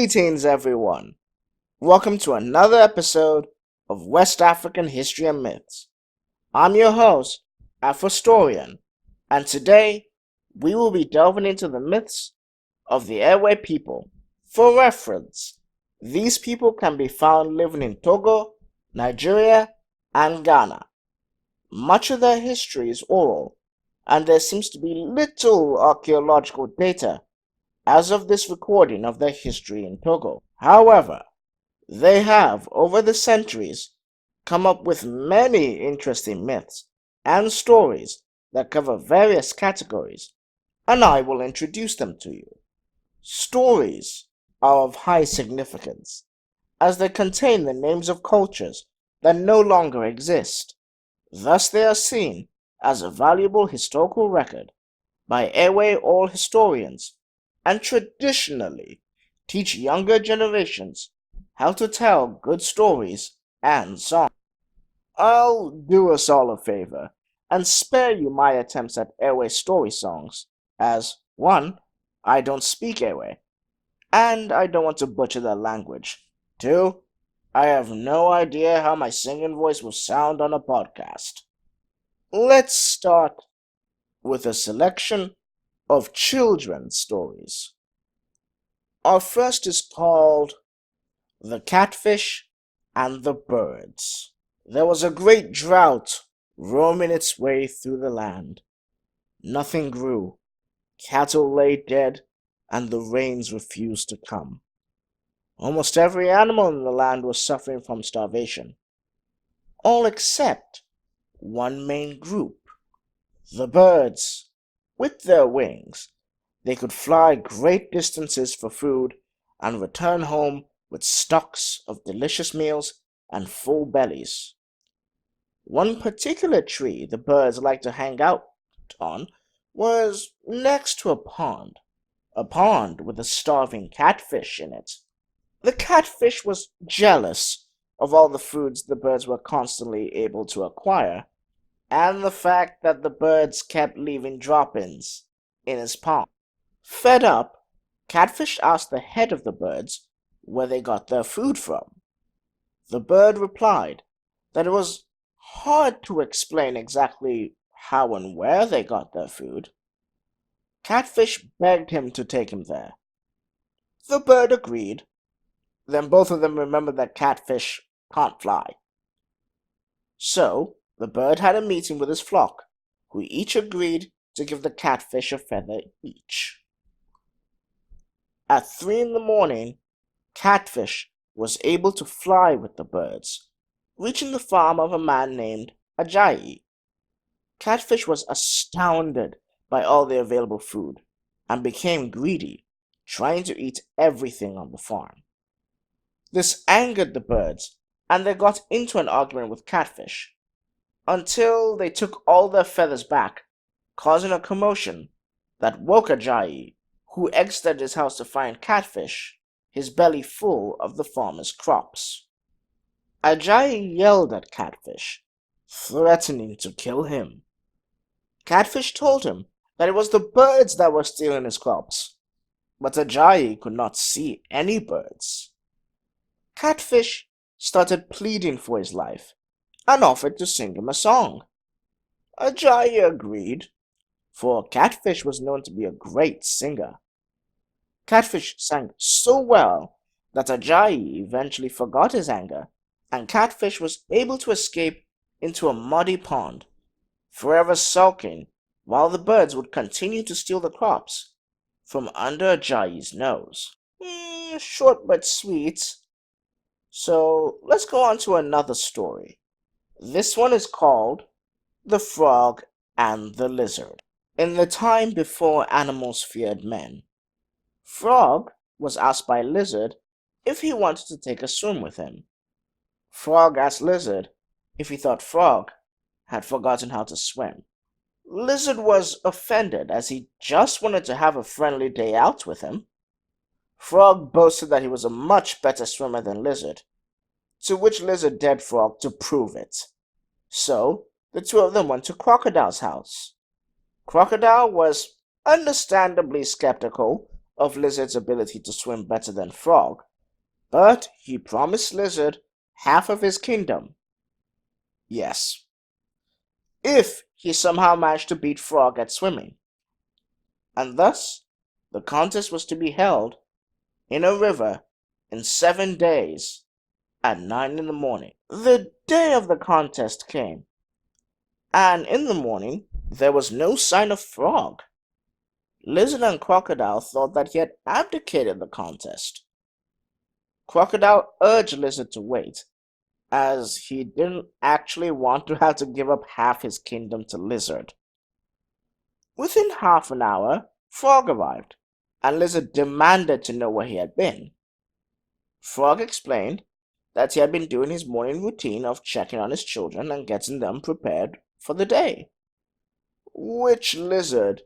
Greetings, everyone. Welcome to another episode of West African History and Myths. I'm your host, Afrostorian, and today we will be delving into the myths of the Ewe people. For reference, these people can be found living in Togo, Nigeria, and Ghana. Much of their history is oral, and there seems to be little archaeological data as of this recording of their history in Togo. However, they have, over the centuries, come up with many interesting myths and stories that cover various categories, and I will introduce them to you. Stories are of high significance, as they contain the names of cultures that no longer exist. Thus they are seen as a valuable historical record by Ewe oral historians, and traditionally teach younger generations how to tell good stories and songs. I'll do us all a favor and spare you my attempts at Ewe story songs, as 1. I don't speak Ewe, and I don't want to butcher that language. 2. I have no idea how my singing voice will sound on a podcast. Let's start with a selection of children's stories. Our first is called The Catfish and the Birds. There was a great drought roaming its way through the land. Nothing grew, cattle lay dead, and the rains refused to come. Almost every animal in the land was suffering from starvation, all except one main group, the birds. With their wings, they could fly great distances for food and return home with stocks of delicious meals and full bellies. One particular tree the birds liked to hang out on was next to a pond with a starving catfish in it. The catfish was jealous of all the foods the birds were constantly able to acquire, and the fact that the birds kept leaving drop-ins in his pond. Fed up, Catfish asked the head of the birds where they got their food from. The bird replied that it was hard to explain exactly how and where they got their food. Catfish begged him to take him there. The bird agreed. Then both of them remembered that Catfish can't fly. So, the bird had a meeting with his flock, who each agreed to give the catfish a feather each. At 3 in the morning, Catfish was able to fly with the birds, reaching the farm of a man named Ajayi. Catfish was astounded by all the available food and became greedy, trying to eat everything on the farm. This angered the birds, and they got into an argument with Catfish, until they took all their feathers back, causing a commotion that woke Ajayi, who exited his house to find Catfish, his belly full of the farmer's crops. Ajayi yelled at Catfish, threatening to kill him. Catfish told him that it was the birds that were stealing his crops, but Ajayi could not see any birds. Catfish started pleading for his life and offered to sing him a song. Ajayi agreed, for Catfish was known to be a great singer. Catfish sang so well that Ajayi eventually forgot his anger, and Catfish was able to escape into a muddy pond, forever sulking while the birds would continue to steal the crops from under Ajayi's nose. Short but sweet. So let's go on to another story. This one is called The Frog and the Lizard. In the time before animals feared men, Frog was asked by Lizard if he wanted to take a swim with him. Frog asked Lizard if he thought Frog had forgotten how to swim. Lizard was offended as he just wanted to have a friendly day out with him. Frog boasted that he was a much better swimmer than Lizard, to which Lizard dared Frog to prove it. So, the two of them went to Crocodile's house. Crocodile was understandably skeptical of Lizard's ability to swim better than Frog, but he promised Lizard half of his kingdom. Yes, if he somehow managed to beat Frog at swimming. And thus, the contest was to be held in a river in 7 days at 9 in the morning. The day of the contest came, and in the morning there was no sign of Frog. Lizard and Crocodile thought that he had abdicated the contest. Crocodile urged Lizard to wait, as he didn't actually want to have to give up half his kingdom to Lizard. Within half an hour, Frog arrived, and Lizard demanded to know where he had been. Frog explained that he had been doing his morning routine of checking on his children and getting them prepared for the day, which Lizard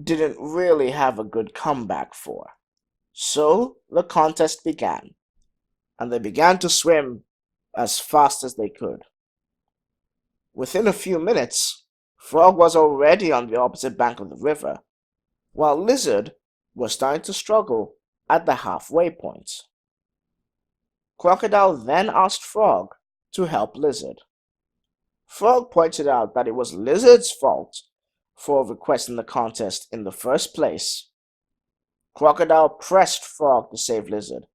didn't really have a good comeback for. So the contest began, and they began to swim as fast as they could. Within a few minutes, Frog was already on the opposite bank of the river, while Lizard was starting to struggle at the halfway point. Crocodile then asked Frog to help Lizard. Frog pointed out that it was Lizard's fault for requesting the contest in the first place. Crocodile pressed Frog to save Lizard,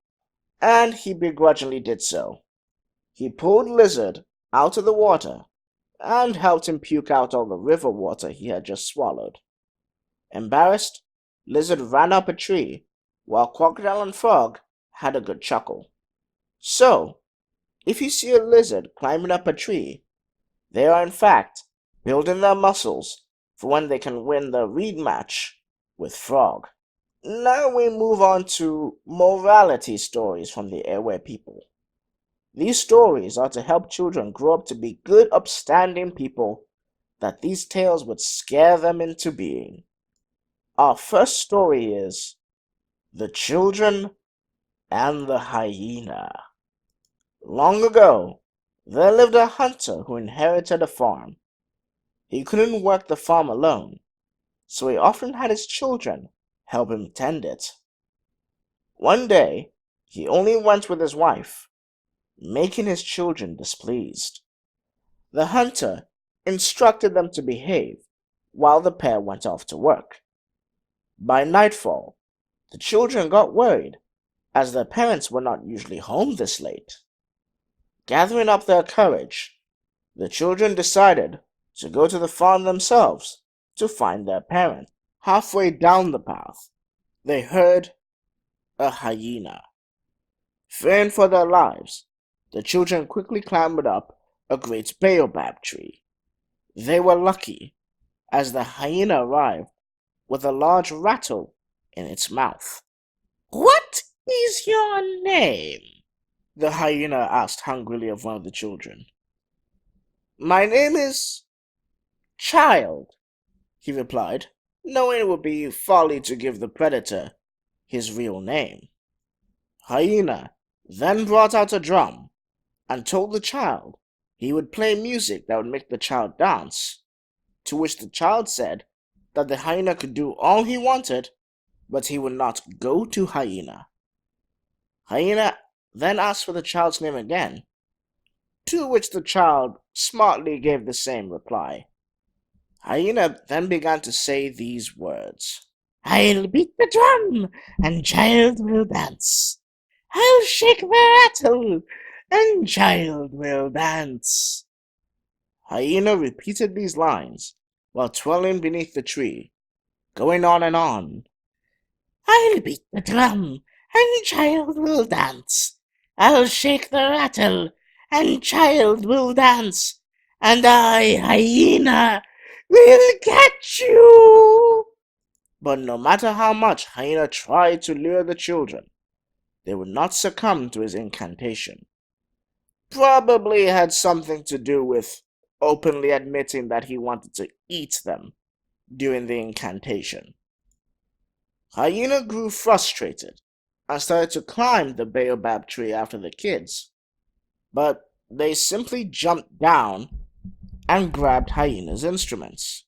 and he begrudgingly did so. He pulled Lizard out of the water and helped him puke out all the river water he had just swallowed. Embarrassed, Lizard ran up a tree, while Crocodile and Frog had a good chuckle. So, if you see a lizard climbing up a tree, they are in fact building their muscles for when they can win the reed match with Frog. Now we move on to morality stories from the airway people. These stories are to help children grow up to be good, upstanding people that these tales would scare them into being. Our first story is The Children and the Hyena. Long ago, there lived a hunter who inherited a farm. He couldn't work the farm alone, so he often had his children help him tend it. One day, he only went with his wife, making his children displeased. The hunter instructed them to behave while the pair went off to work. By nightfall, the children got worried, as their parents were not usually home this late. Gathering up their courage, the children decided to go to the farm themselves to find their parents. Halfway down the path, they heard a hyena. Fearing for their lives, the children quickly clambered up a great baobab tree. They were lucky, as the hyena arrived with a large rattle in its mouth. "What is your name?" the hyena asked hungrily of one of the children. "My name is Child," he replied, knowing it would be folly to give the predator his real name. Hyena then brought out a drum and told the child he would play music that would make the child dance, to which the child said that the hyena could do all he wanted, but he would not go to Hyena. Hyena then asked for the child's name again, to which the child smartly gave the same reply. Hyena then began to say these words: "I'll beat the drum, and Child will dance. I'll shake the rattle, and Child will dance." Hyena repeated these lines while twirling beneath the tree, going on and on. "I'll beat the drum, and Child will dance. I'll shake the rattle, and Child will dance. And I, Hyena, will catch you." But no matter how much Hyena tried to lure the children, they would not succumb to his incantation. Probably had something to do with openly admitting that he wanted to eat them during the incantation. Hyena grew frustrated and started to climb the baobab tree after the kids, but they simply jumped down and grabbed Hyena's instruments.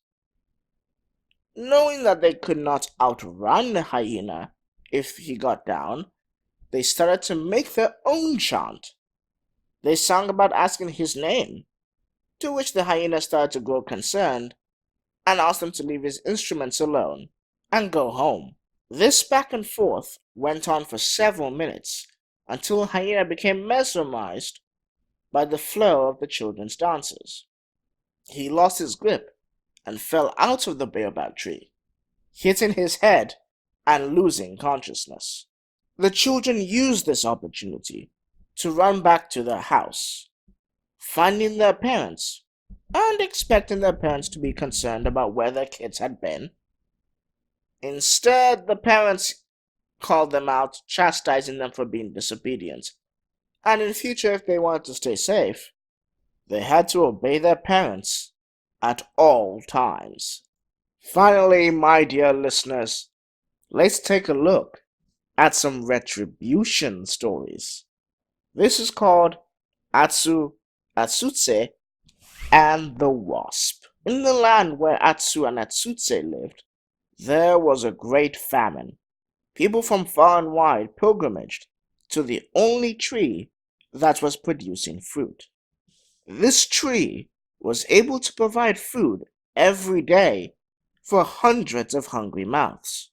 Knowing that they could not outrun the hyena, if he got down, they started to make their own chant. They sang about asking his name, to which the hyena started to grow concerned and asked them to leave his instruments alone and go home. This back and forth went on for several minutes until hyena became mesmerized by the flow of the children's dances. He lost his grip and fell out of the baobab tree, hitting his head and losing consciousness. The children used this opportunity to run back to their house, finding their parents and expecting their parents to be concerned about where their kids had been. Instead, the parents called them out, chastising them for being disobedient, and in future, if they wanted to stay safe, they had to obey their parents at all times. Finally, my dear listeners, let's take a look at some retribution stories. This is called Atsutse and the Wasp. In the land where Atsu and Atsutse lived, there was a great famine. People from far and wide pilgrimaged to the only tree that was producing fruit. This tree was able to provide food every day for hundreds of hungry mouths.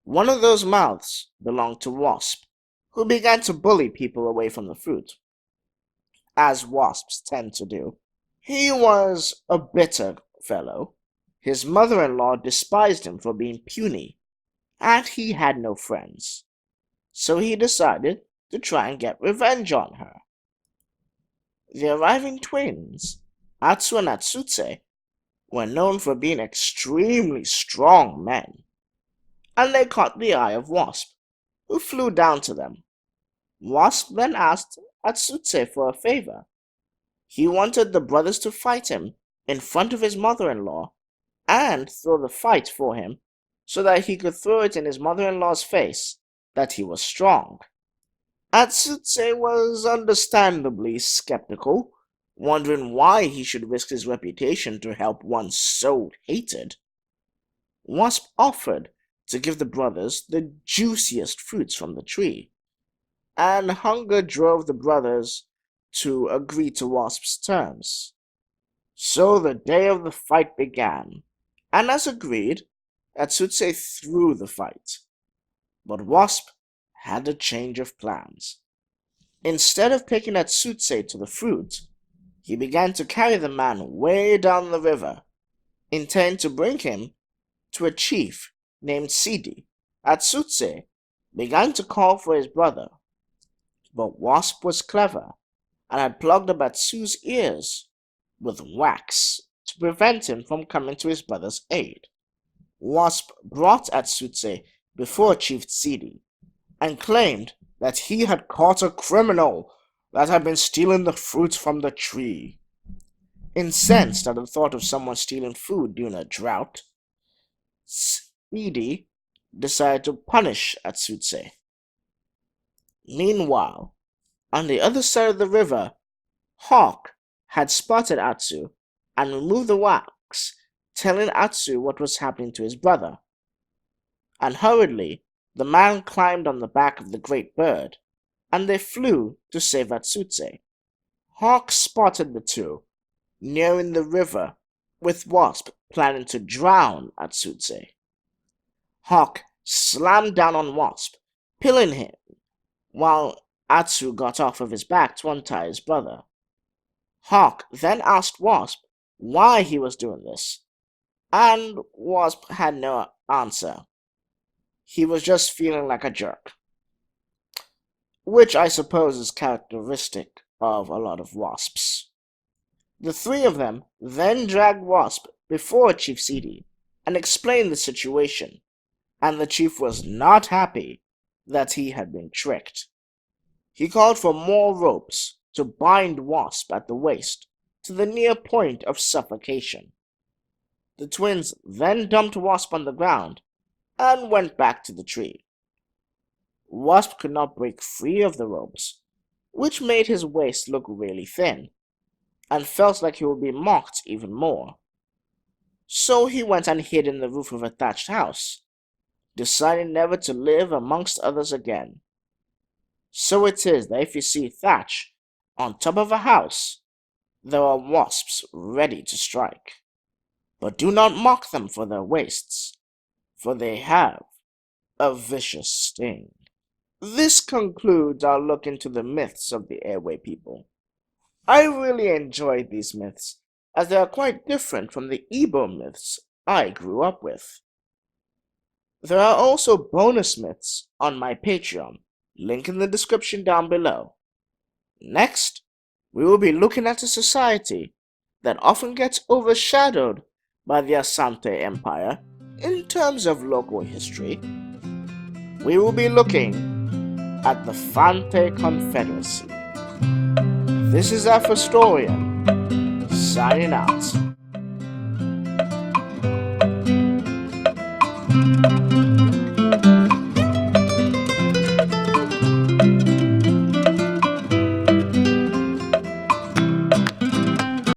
One of those mouths belonged to Wasp, who began to bully people away from the fruit, as wasps tend to do. He was a bitter fellow. His mother-in-law despised him for being puny, and he had no friends. So he decided to try and get revenge on her. The arriving twins, Atsu and Atsutse, were known for being extremely strong men, and they caught the eye of Wasp, who flew down to them. Wasp then asked Atsutse for a favor. He wanted the brothers to fight him in front of his mother-in-law and throw the fight for him so that he could throw it in his mother-in-law's face that he was strong. Atsutse was understandably skeptical, wondering why he should risk his reputation to help one so hated. Wasp offered to give the brothers the juiciest fruits from the tree, and hunger drove the brothers to agree to Wasp's terms. So the day of the fight began, and as agreed, Atsutse threw the fight. But Wasp had a change of plans. Instead of taking Atsutse to the fruit, he began to carry the man way down the river, intending to bring him to a chief named Sidi. Atsutse began to call for his brother, but Wasp was clever and had plugged up Atsu's ears with wax to prevent him from coming to his brother's aid. Wasp brought Atsutse before Chief Sidi and claimed that he had caught a criminal that had been stealing the fruit from the tree. Incensed at the thought of someone stealing food during a drought, Sidi decided to punish Atsutse. Meanwhile, on the other side of the river, Hawk had spotted Atsu and removed the wax, telling Atsu what was happening to his brother. And hurriedly, the man climbed on the back of the great bird, and they flew to save Atsutse. Hawk spotted the two, nearing the river, with Wasp planning to drown Atsutse. Hawk slammed down on Wasp, killing him, while Atsu got off of his back to untie his brother. Hawk then asked Wasp why he was doing this, and Wasp had no answer. He was just feeling like a jerk, which I suppose is characteristic of a lot of wasps. The three of them then dragged Wasp before Chief Sidi and explained the situation, and the chief was not happy that he had been tricked. He called for more ropes to bind Wasp at the waist to the near point of suffocation. The twins then dumped Wasp on the ground and went back to the tree. Wasp could not break free of the ropes, which made his waist look really thin, and felt like he would be mocked even more. So he went and hid in the roof of a thatched house, deciding never to live amongst others again. So it is that if you see thatch on top of a house, there are wasps ready to strike. But do not mock them for their wastes, for they have a vicious sting. This concludes our look into the myths of the airway people. I really enjoyed these myths, as they are quite different from the Igbo myths I grew up with. There are also bonus myths on my Patreon, link in the description down below. Next, we will be looking at a society that often gets overshadowed by the Asante Empire in terms of local history. We will be looking at the Fante Confederacy. This is Afrostorian, signing out.